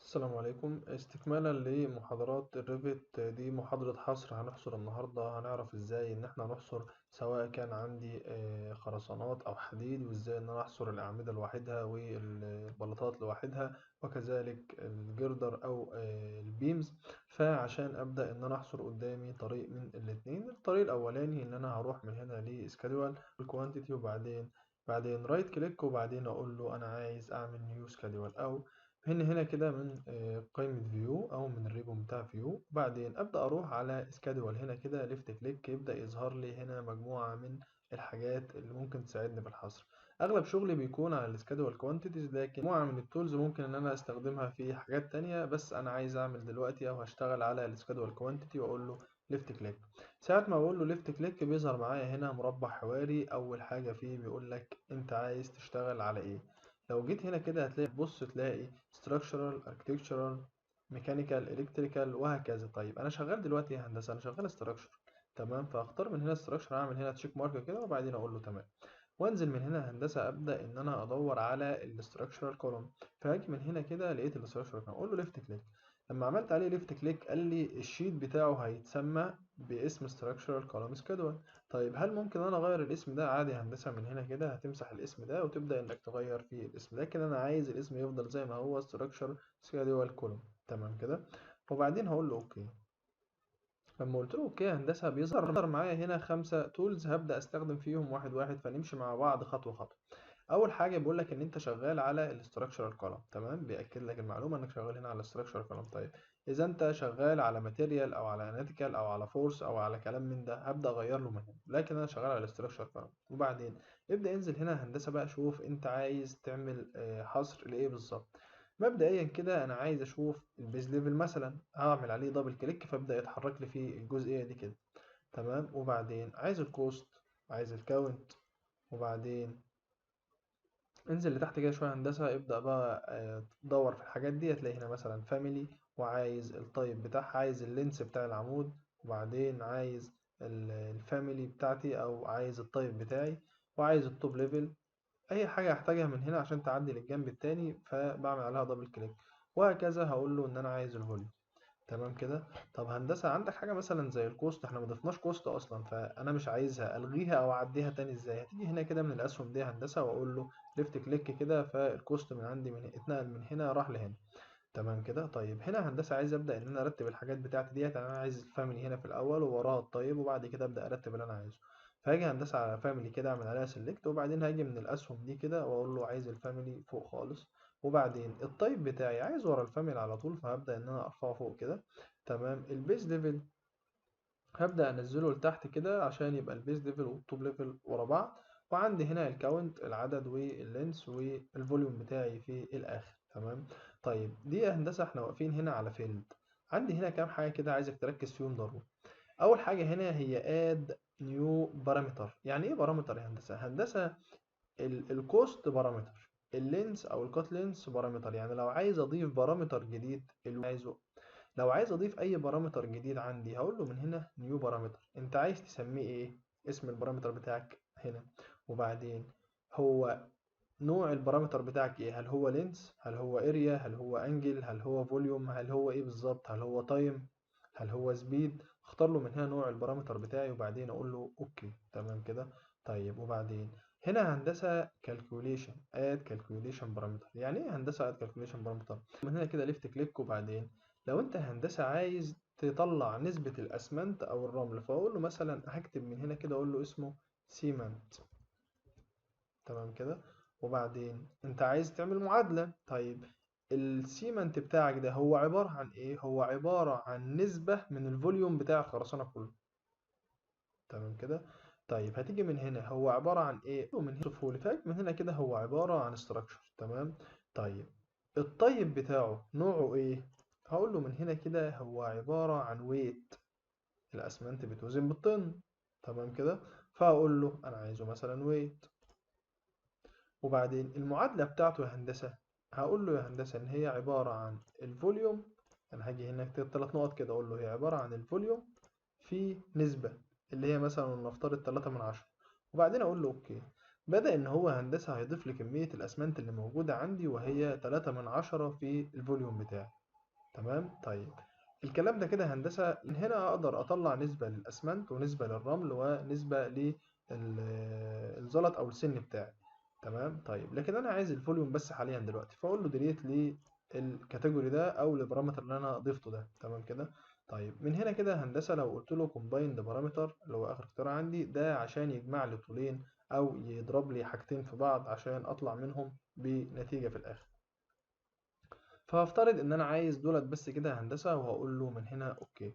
السلام عليكم. استكمالا لمحاضرات الريفت، دي محاضرة حصر. هنحصر النهاردة، هنعرف ازاي ان احنا نحصر سواء كان عندي خرسانات او حديد، وازاي ان انا احصر الاعمدة لوحدها والبلاطات لوحدها، وكذلك الجردر او البيمز. فعشان ابدأ ان انا احصر قدامي طريق من الاتنين. الطريق الاولاني ان انا هروح من هنا لسكادول الكوانتيتي، وبعدين رايت كليك، وبعدين اقول له انا عايز اعمل نيو سكادول، او هنا كده من قائمة فيو أو من الريبون بتاع فيو. بعدين أبدأ أروح على سكادول، هنا كده ليفت كليك، يبدأ يظهر لي هنا مجموعة من الحاجات اللي ممكن تساعدني في الحصر. أغلب شغلي بيكون على السكادول كوانتيتيز، لكن مجموعة من التولز ممكن إن أنا أستخدمها في حاجات تانية، بس أنا عايز أعمل دلوقتي أو هشتغل على السكادول كوانتيتي وأقول له ليفت كليك. ساعة ما بقول له ليفت كليك بيظهر معايا هنا مربع حواري. أول حاجة فيه بيقول لك أنت عايز تشتغل على إيه. لو جيت هنا كده هتلاقي، بص تلاقي structural architectural mechanical electrical وهكذا. طيب انا شغال دلوقتي يا هندسه، انا شغال structure. تمام، فاختار من هنا structure، اعمل هنا تشيك مارك كده، وبعدين اقول له تمام. وانزل من هنا هندسه، ابدا ان انا ادور على الاستراكشرال كولوم. فهاجي من هنا كده لقيت الاستراكشرال كولوم، اقول له ليفت كليك. لما عملت عليه ليفت كليك قال لي الشيت بتاعه هيتسمى باسم structural column schedule. طيب هل ممكن انا اغير الاسم ده؟ عادي يا هندسه، من هنا كده هتمسح الاسم ده وتبدا انك تغير فيه الاسم، لكن انا عايز الاسم يفضل زي ما هو structure schedule column. تمام كده. وبعدين هقول له اوكي. لما قلت له اوكي يا هندسه بيظهر معايا هنا 5 تولز، هبدا استخدم فيهم واحد واحد، فنمشي مع بعض خطوه خطوه. اول حاجه بيقول لك ان انت شغال على الاستراكشرال كولوم. تمام، بياكد لك المعلومه انك شغال هنا على الاستراكشرال كولوم. طيب اذا انت شغال على ماتيريال او على اناليتيكال او على فورس او على كلام من ده، هبدا اغير له من هنا، لكن انا شغال على الاستراكشرال كولوم. وبعدين ابدا انزل هنا هندسه بقى، شوف انت عايز تعمل حصر لايه بالظبط. مبدئيا كده انا عايز اشوف البيز ليفل مثلا، هعمل عليه دبل كليك فابدا يتحرك لي في الجزئيه دي كده. تمام، وبعدين عايز الكوست، عايز الكاونت. وبعدين انزل لتحت كده شوية هندسة، ابدأ بقى تدور في الحاجات دي. هتلاقي هنا مثلا فاميلي، وعايز التايب بتاعها، عايز اللينس بتاع العمود، وبعدين عايز الفاميلي بتاعتي او عايز التايب بتاعي، وعايز التوب ليفل. اي حاجة هحتاجها من هنا عشان تعدي للجنب التاني فبعمل عليها دبل كليك. وهكذا هقول له ان انا عايز الفوليوم. تمام كده. طب هندسة عندك حاجة مثلا زي الكوست، احنا ما ضفناش كوست اصلا، فانا مش عايزها، الغيها او اعديها تاني ازاي؟ هتيجي هنا كده من الاسهم دي هندسة واقول له ليفت كليك كده، فالكوست من عندي من اتنقل من هنا راح لهنا. تمام كده. طيب هنا هندسة عايز ابدا ان انا ارتب الحاجات بتاعتي ديت. يعني انا عايز الفاميلي هنا في الاول ووراها الطيب، وبعد كده ابدا ارتب اللي انا عايزه. فهاجي هندسة على فاميلي كده، اعمل عليها سيلكت، وبعدين هاجي من الاسهم دي كده واقول له عايز الفاميلي فوق خالص. وبعدين الطيب بتاعي عايز ورا الفاميلي على طول، فهبدا ان انا ارفعه فوق كده. تمام. البيز ليفل هبدأ أنزله لتحت كده عشان يبقى البيز ليفل والتوب ليفل ورا بعض. وعندي هنا الكاونت، العدد واللينس والفوليوم بتاعي في الآخر. تمام. طيب دي يا هندسة احنا واقفين هنا على فيلد. عندي هنا كام حاجة كده عايزك تركز فيهم ضروري. أول حاجة هنا هي add new parameter. يعني إيه بارامتر يا هندسة؟ هندسة الكوست بارامتر، اللينس أو الكات لينس بارامتر. يعني لو عايز أضيف بارامتر جديد اللي عايزه، لو عايز اضيف اي بارامتر جديد عندي هقول له من هنا نيو بارامتر. انت عايز تسميه ايه؟ اسم البارامتر بتاعك هنا. وبعدين هو نوع البارامتر بتاعك ايه؟ هل هو لينس، هل هو اريا، هل هو انجل، هل هو فوليوم، هل هو ايه بالظبط، هل هو تايم، هل هو سبيد؟ اختار له من هنا نوع البارامتر بتاعي، وبعدين اقول له اوكي. تمام كده. طيب وبعدين هنا هندسه كالكوليشن، اد كالكوليشن بارامتر. يعني ايه هندسه اد كالكوليشن بارامتر؟ من هنا كده ليفت كليك، وبعدين لو انت هندسه عايز تطلع نسبه الاسمنت او الرمل، فاقول له مثلا هكتب من هنا كده اقول له اسمه سيمنت. تمام كده. وبعدين انت عايز تعمل معادلة. طيب السيمنت بتاعك ده هو عبارة عن ايه؟ هو عبارة عن نسبة من الفوليوم بتاع الخرسانة كله. تمام كده. طيب هتيجي من هنا هو عبارة عن ايه؟ ومن هنا صفولي فاك من هنا كده هو عبارة عن structure. تمام. طيب الطيب بتاعه نوعه ايه؟ هقول له من هنا كده هو عبارة عن ويت، الاسمنت بتوزن بالطن. تمام كده. فهقول له انا عايزه مثلا ويت. وبعدين المعادلة بتاعته يا هندسة، هقول له يا هندسة إن هي عبارة عن الفوليوم. أنا هاجي هنا أكتب 3 نقط كده، أقول له هي عبارة عن الفوليوم في نسبة اللي هي مثلا نفترض 3/10. وبعدين أقول له أوكي. بدأ إن هو هندسة هيضيف لي كمية الأسمنت اللي موجودة عندي، وهي 3/10 في الفوليوم بتاعي. تمام. طيب الكلام ده كده هندسة، من هنا أقدر أطلع نسبة للأسمنت ونسبة للرمل ونسبة للزلط أو السن بتاعي. تمام. طيب لكن أنا عايز الفوليوم بس حاليا دلوقتي، فأقول له ديليت للكاتيجوري ده أو البارامتر اللي أنا ضفته ده. تمام كده. طيب من هنا كده هندسة لو قلت له combined بارامتر اللي هو آخر اختيار عندي ده عشان يجمع لي طولين أو يضرب لي حاجتين في بعض عشان أطلع منهم بنتيجة في الآخر. فهفترض ان انا عايز دولت بس كده هندسة، وهقول له من هنا اوكي.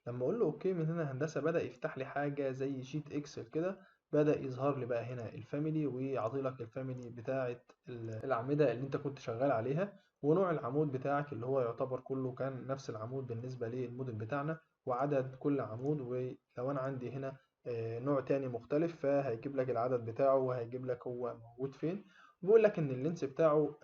لما اقول له اوكي من هنا هندسة بدأ يفتح لي حاجة زي شيت اكسل كده. بدأ يظهر لي بقى هنا الفاميلي، ويعطي لك الفاميلي بتاعة الأعمدة اللي انت كنت شغال عليها، ونوع العمود بتاعك اللي هو يعتبر كله كان نفس العمود بالنسبة للموديل بتاعنا، وعدد كل عمود. ولو انا عندي هنا نوع تاني مختلف فهيجيب لك العدد بتاعه وهيجيب لك هو موجود فين. بيقول لك ان اللينس بتاعه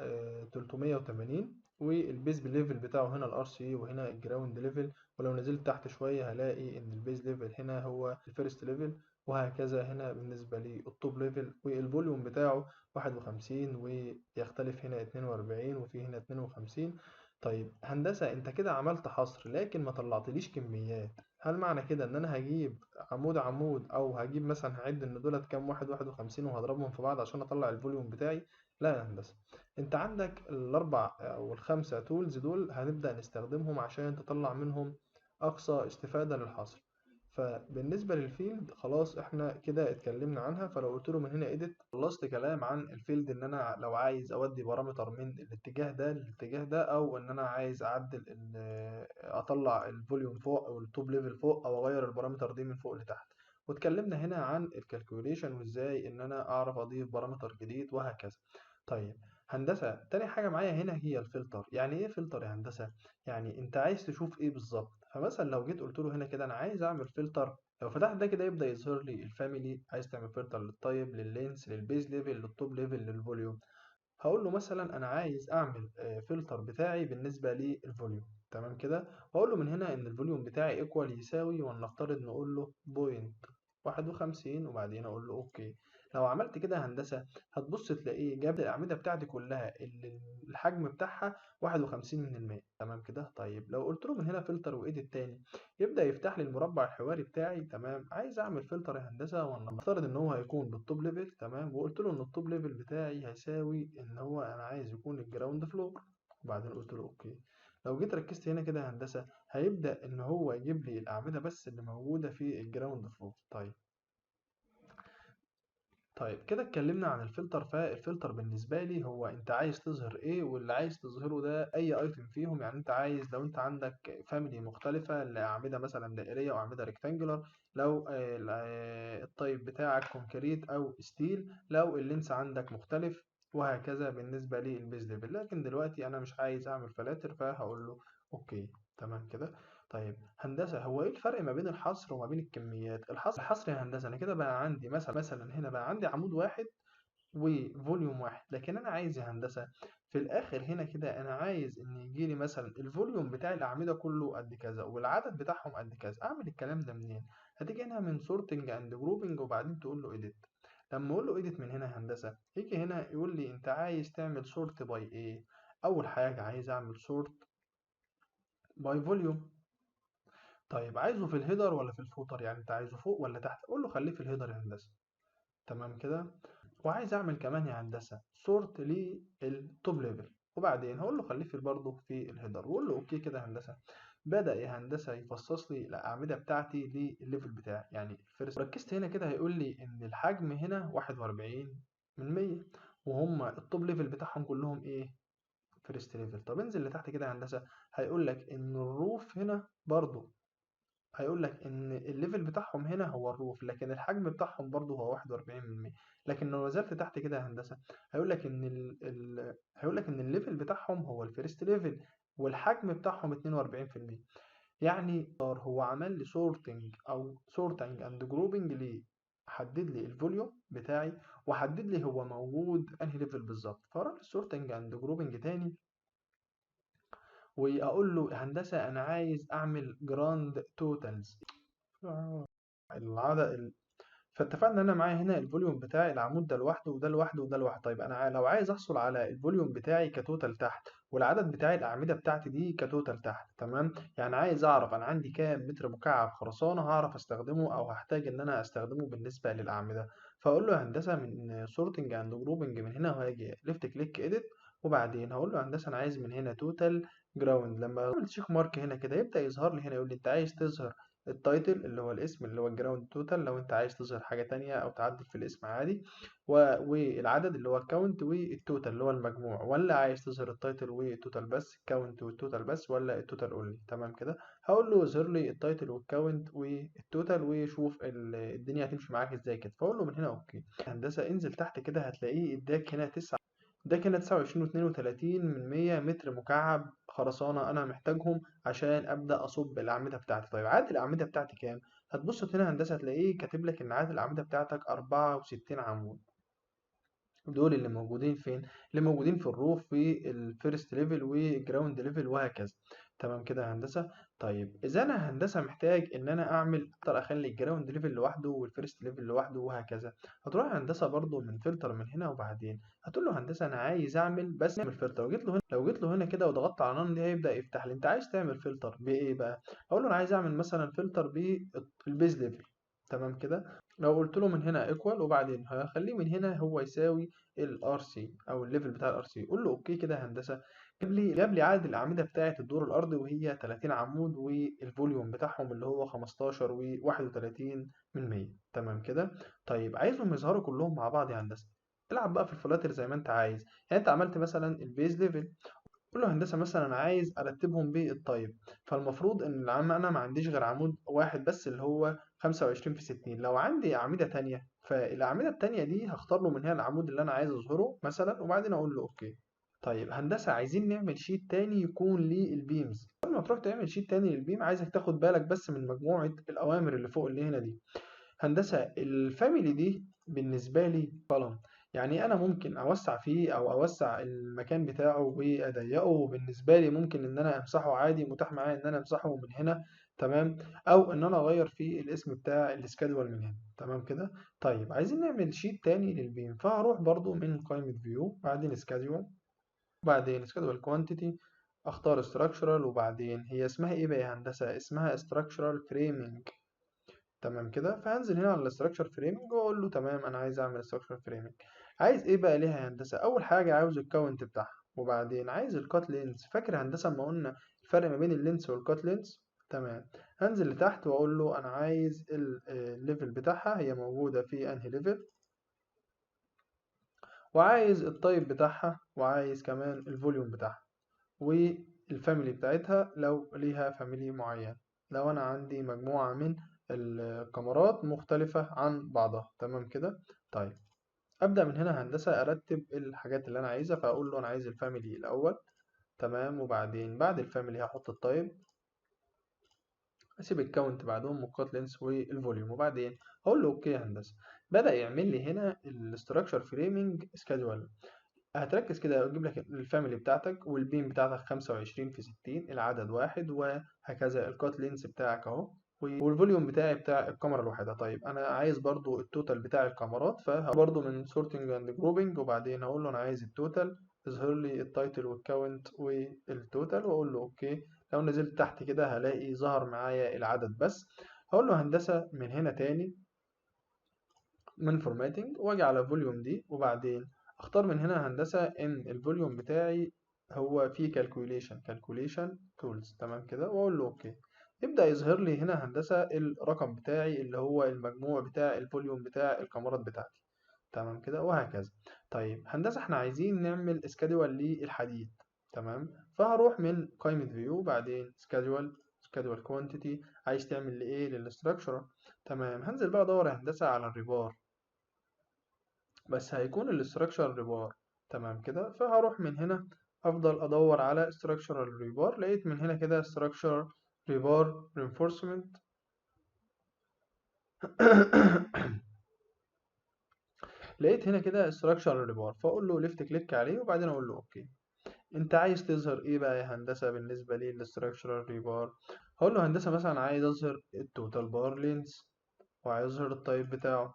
380، والبيز ليفل بتاعه هنا الار سي وهنا الجراوند ليفل. ولو نزلت تحت شوية هلاقي ان البيز ليفل هنا هو الفيرست ليفل، وهكذا هنا بالنسبة للتوب ليفل. والفوليوم بتاعه 51، ويختلف هنا 42 وفي هنا 52. طيب هندسة انت كده عملت حصر لكن ما طلعتليش كميات. هل معنى كده ان انا هجيب عمود عمود، او هجيب مثلا هعد ان دولت كام واحد 51 وهضربهم في بعض عشان اطلع الفوليوم بتاعي؟ لا يا هندسة، انت عندك الاربع او الخمسة تولز دول هنبدأ نستخدمهم عشان تطلع منهم اقصى استفادة للحصر. فبالنسبة للفيلد خلاص احنا كده اتكلمنا عنها. فلو قلت له من هنا edit، خلصت كلام عن الفيلد ان انا لو عايز اودي بارامتر من الاتجاه ده للاتجاه ده، او ان انا عايز اعدل اطلع الفوليوم فوق او التوب ليفل فوق، او اغير البارامتر دي من فوق لتحت. واتكلمنا هنا عن الكالكوليشن وازاي ان انا اعرف اضيف بارامتر جديد وهكذا. طيب هندسة تاني حاجة معايا هنا هي الفلتر. يعني ايه فلتر يا هندسة؟ يعني انت عايز تشوف ايه بالظبط. فمثلا لو جيت قلت له هنا كده انا عايز اعمل فلتر، لو فتحت ده كده يبدأ يظهر لي الفاميلي. عايز تعمل فلتر للتايب، لللينس، للبيز ليفل، للتوب ليفل، للفوليوم. هقول له مثلا انا عايز اعمل فلتر بتاعي بالنسبه للفوليوم. تمام كده. واقول له من هنا ان الفوليوم بتاعي ايكوال يساوي، ولنفترض نقول له بوينت 51، وبعدين اقول له اوكي. لو عملت كده هندسه هتبص تلاقيه جاب لي الاعمده بتاعتي كلها اللي الحجم بتاعها 51%. تمام كده. طيب لو قلت له من هنا فلتر وايديت تاني، يبدا يفتح لي المربع الحواري بتاعي. تمام. عايز اعمل فلتر يا هندسه، ونفترض ان هو هيكون بالتوب ليفل. تمام. وقلت له ان التوب ليفل بتاعي هيساوي ان هو انا عايز يكون الجراوند فلور، وبعدين قلت له اوكي. لو جيت ركزت هنا كده يا هندسه هيبدا ان هو يجيب لي الاعمده بس اللي موجوده في الجراوند فلور. طيب كده اتكلمنا عن الفلتر. فالفلتر بالنسبة لي هو انت عايز تظهر ايه، واللي عايز تظهره ده اي ايتم فيهم. يعني انت عايز لو انت عندك فاميلي مختلفة لأعمدة مثلا دائرية او أعمدة ريكتانجولار، لو الطيب بتاعك كونكريت او ستيل، لو اللينس عندك مختلف، وهكذا بالنسبة للبيز ليفل. لكن دلوقتي انا مش عايز اعمل فلاتر فهقول له اوكي. تمام كده. طيب هندسة هو ايه الفرق ما بين الحصر وما بين الكميات؟ الحصر يا هندسة انا كده بقى عندي مثلا هنا بقى عندي عمود واحد وفوليوم واحد. لكن انا عايز يا هندسة في الاخر هنا كده انا عايز ان يجي لي مثلا الفوليوم بتاع الاعمدة كله قد كذا والعدد بتاعهم قد كذا. اعمل الكلام ده منين؟ هتيجي هنا من سورتنج اند جروبنج، وبعدين تقول له edit. لما اقول له edit من هنا يا هندسة يجي هنا يقول لي انت عايز تعمل سورت باي ايه. اول حاجة عايز اعمل سورت باي فوليوم. طيب عايزه في الهيدر ولا في الفوتر؟ يعني انت عايزه فوق ولا تحت؟ اقول له خليه في الهيدر يا هندسه. تمام كده. وعايز اعمل كمان يا هندسه سورت للتوب ليفل، وبعدين هقول له خليه في برضه في الهيدر، واقول له اوكي كده يا هندسه. بدأ يا هندسه يفصص لي الاعمده بتاعتي للليفل بتاعي. يعني الفيرست ركزت هنا كده هيقول لي ان الحجم هنا 41 من 100، وهم التوب ليفل بتاعهم كلهم ايه؟ فيرست ليفل. طب انزل لتحت كده يا هندسه هيقول لك ان الروف هنا برضه، هيقول لك ان الليفل بتاعهم هنا هو الروف، لكن الحجم بتاعهم برضه هو 41%. لكن لو نزلت تحت كده يا هندسه هيقول لك ان هيقول لك ان الليفل بتاعهم هو الفيرست ليفل، والحجم بتاعهم 42%. يعني هو عمل لي سورتنج او سورتنج اند جروبنج ليه؟ حدد لي الفوليوم بتاعي، وحدد لي هو موجود انهي ليفل بالظبط. فاروح للسورتنج اند جروبنج تاني، واقول له هندسه انا عايز اعمل جراند توتالز. العدد فاتفقنا ان انا معايا هنا الفوليوم بتاعي العمود ده لوحده وده لوحده وده لوحده. طيب انا لو عايز احصل على الفوليوم بتاعي كتوتال تحت والعدد بتاع الاعمده بتاعتي دي كتوتال تحت، تمام؟ يعني عايز اعرف انا عندي كام متر مكعب خرسانه هعرف استخدمه او هحتاج ان انا استخدمه بالنسبه للاعمده. فاقول له يا هندسه من سورتنج اند جروبنج، من هنا وهاجي ليفت كليك اديت، وبعدين هقول له يا هندسه انا عايز من هنا توتال جراوند. لما اعمل تشيك مارك هنا كده يبدا يظهر لي هنا يقول لي انت عايز تظهر التايتل اللي هو الاسم اللي هو الجراوند توتال، لو انت عايز تظهر حاجة تانية او تعدل في الاسم عادي، والعدد اللي هو الكاونت والتوتال اللي هو المجموع، ولا عايز تظهر التايتل والتوتال بس، الكاونت والتوتال بس، ولا التوتال اونلي. تمام كده. هقول له اظهر لي التايتل والكاونت والتوتال وشوف الدنيا هتمشي معاك ازاي كده. فاقول له من هنا اوكي. هندسة انزل تحت كده هتلاقيه اداك هنا 9، ده كده 29.32 متر مكعب خرسانة أنا محتاجهم عشان أبدأ أصب الأعمدة بتاعتي. طيب عدد الأعمدة بتاعتي كام؟ هتبص هنا هندسة هتلاقيه كاتب لك إن عدد الأعمدة بتاعتك 64 عمود. دول اللي موجودين فين؟ اللي موجودين في الروف في الفيرست ليفل والجراوند ليفل وهكذا. تمام كده يا هندسة. طيب إذا أنا هندسة محتاج إن أنا أقدر أخلي الجراوند ليفل لوحده والفيرست ليفل لوحده وهكذا، هتروح هندسة برضو من فلتر من هنا، وبعدين هتقول له هندسة أنا عايز أعمل بس نعمل فلتر، وجيت له هنا، لو جيت له هنا كده وضغطت على نون دي هيبدأ يفتح لي. أنت عايز تعمل فلتر بإيه بقى؟ أقول له أنا عايز أعمل مثلا فلتر بالبيز ليفل. تمام كده. لو قلت له من هنا ايكوال وبعدين هخليه من هنا هو يساوي الار سي او الليفل بتاع الار سي، قول له اوكي كده يا هندسه. جاب لي عدد الاعمده بتاعه الدور الارضي وهي 30 عمود، والفوليوم بتاعهم اللي هو 15 و31 من 100. تمام كده. طيب عايزهم يظهروا كلهم مع بعض يا هندسه، العب بقى في الفلاتر زي ما انت عايز. يعني انت عملت مثلا البيز ليفل، قول له هندسة مثلا أنا عايز أرتبهم بالطيب، فالمفروض إن أنا ما عنديش غير عمود واحد بس اللي هو 25 في 60. لو عندي أعمدة تانية فالأعمدة التانية دي هختار له من هنا العمود اللي أنا عايز أظهره مثلا، وبعدين أقول له أوكي. طيب هندسة عايزين نعمل شيت تاني يكون للبيمز. قبل ما تروح تعمل شيت تاني للبيم عايزك تاخد بالك بس من مجموعة الأوامر اللي فوق اللي هنا دي. هندسة الفاميلي دي بالنسبة لي column، يعني أنا ممكن أوسع فيه أو أوسع المكان بتاعه وأضيقه، وبالنسبة لي ممكن إن أنا أمسحه عادي، متاح معايا إن أنا أمسحه من هنا. تمام. أو إن أنا أغير فيه الاسم بتاع السكادول من هنا. تمام كده. طيب عايزين نعمل شيت تاني للبيم، فهروح برضو من قائمة فيو بعدين سكادول، وبعدين سكادول كوانتيتي، اختار structural، وبعدين هي اسمها ايه بقى يا هندسة؟ اسمها structural framing. تمام كده. فهنزل هنا على الاستراكشر فريمنج واقول له تمام انا عايز اعمل استراكشر فريمنج. عايز ايه بقى ليها يا هندسه؟ اول حاجه عاوز الكاونت بتاعها، وبعدين عايز الكات لينز. فاكر يا هندسه اما قلنا الفرق ما بين اللينس والكات لينز؟ تمام. هنزل لتحت واقول له انا عايز الليفل بتاعها هي موجوده في انهي ليفل، وعايز التايب بتاعها، وعايز كمان الفوليوم بتاعها، والفاميلي بتاعتها لو ليها فاميلي معين، لو انا عندي مجموعة من الكاميرات مختلفة عن بعضها. تمام كده. طيب ابدأ من هنا هندسة ارتب الحاجات اللي انا عايزها، فاقول له انا عايز الفاميلي الاول. تمام. وبعدين بعد الفاميلي هحط التايب، اسيب الكاونت بعدهم والكات لينس والفوليوم، وبعدين هقول له اوكي يا هندسة. بدأ يعمل لي هنا الاستراكشر فريمنج سكادول. هتركز كده وتجيب لك الفاميلي بتاعتك والبيم بتاعتك 25 في 60 العدد واحد، وهكذا الكات لينس بتاعك اهو، والفوليوم بتاعي بتاع الكاميرا الواحدة. طيب انا عايز برضو التوتال بتاع الكاميرات، فبرضو من سورتنج اند جروبنج، وبعدين هقول له انا عايز التوتال، يظهر لي التايتل والكاونت والتوتال، واقول له اوكي. لو نزلت تحت كده هلاقي ظهر معايا العدد بس. هقول له هندسة من هنا تاني من فورماتنج واجي على فوليوم دي، وبعدين اختار من هنا هندسة ان الفوليوم بتاعي هو فيه كالكوليشن تولز. تمام كده. واقول له اوكي. يبدأ يظهر لي هنا هندسة الرقم بتاعي اللي هو المجموع بتاع الفوليوم بتاع الكاميرات بتاعتي. تمام كده وهكذا. طيب هندسة احنا عايزين نعمل سكادول للحديد. تمام. فهروح من قائمة فيو بعدين سكادول كوانتيتي، عايز تعمل لايه؟ للستراكشر. تمام. هنزل بقى ادور يا هندسة على الريبار، بس هيكون الاستراكشر ريبار. تمام كده. فهروح من هنا افضل ادور على structural ريبار، لقيت من هنا كده structural ريبار reinforcement. لقيت هنا كده structural ريبار، فاقول له ليفت كليك عليه وبعدين اقول له اوكي. انت عايز تظهر ايه بقى يا هندسه بالنسبه لي للستراكشرال ريبار؟ هقول له هندسه مثلا عايز اظهر التوتال بار لينز، وعايز اظهر التايب بتاعه،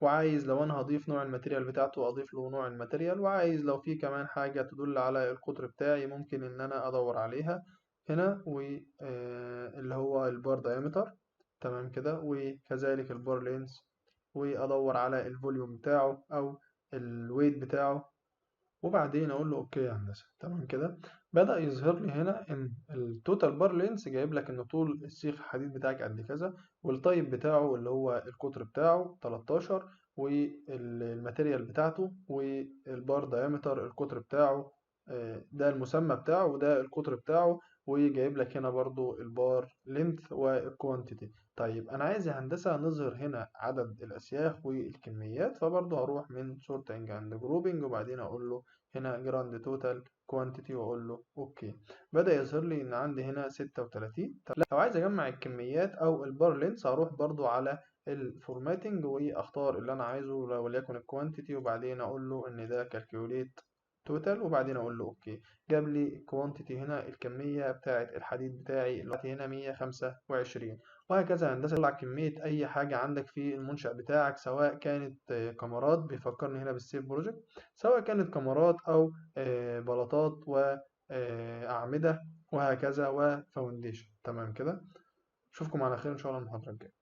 وعايز لو انا هضيف نوع الماتيريال بتاعته اضيف له نوع الماتيريال، وعايز لو في كمان حاجة تدل على القطر بتاعي ممكن ان انا ادور عليها هنا، واللي هو البار دايمتر. تمام كده، وكذلك البار لينس، وادور على الفوليوم بتاعه او الويت بتاعه، وبعدين اقول له اوكي يا هندسه. تمام كده، بدأ يظهر لي هنا ان التوتال بار لينس جايب لك ان طول السيخ الحديد بتاعك قد كذا، والتايب بتاعه اللي هو القطر بتاعه 13، والماتيريال بتاعته، والبار دايمتر القطر بتاعه، ده المسمى بتاعه وده القطر بتاعه، وجايب لك هنا برضو البار لينث والكوانتيتي. طيب انا عايز يا هندسه نظهر هنا عدد الاسياخ والكميات، فبرضو هروح من سورتنج اند جروبنج، وبعدين اقول له هنا جراند توتال كوانتيتي واقول له اوكي. بدأ يظهر لي ان عندي هنا 36. طب لو عايز اجمع الكميات او البار لينس هروح برضو على الفورماتنج واختار اللي انا عايزه وليكن الكوانتيتي، وبعدين اقول له ان ده كالكوليت توتال، وبعدين اقول له اوكي. جاب لي الكوانتيتي هنا الكميه بتاعه الحديد بتاعي اللي هنا 125. وهكذا هندسه تطلع كميه اي حاجه عندك في المنشأ بتاعك، سواء كانت كاميرات، بيفكرني هنا بالسيف بروجكت، سواء كانت كاميرات أو بلاطات وأعمدة وهكذا وفاونديشن. تمام كده، أشوفكم على خير إن شاء الله المحاضرة الجاية.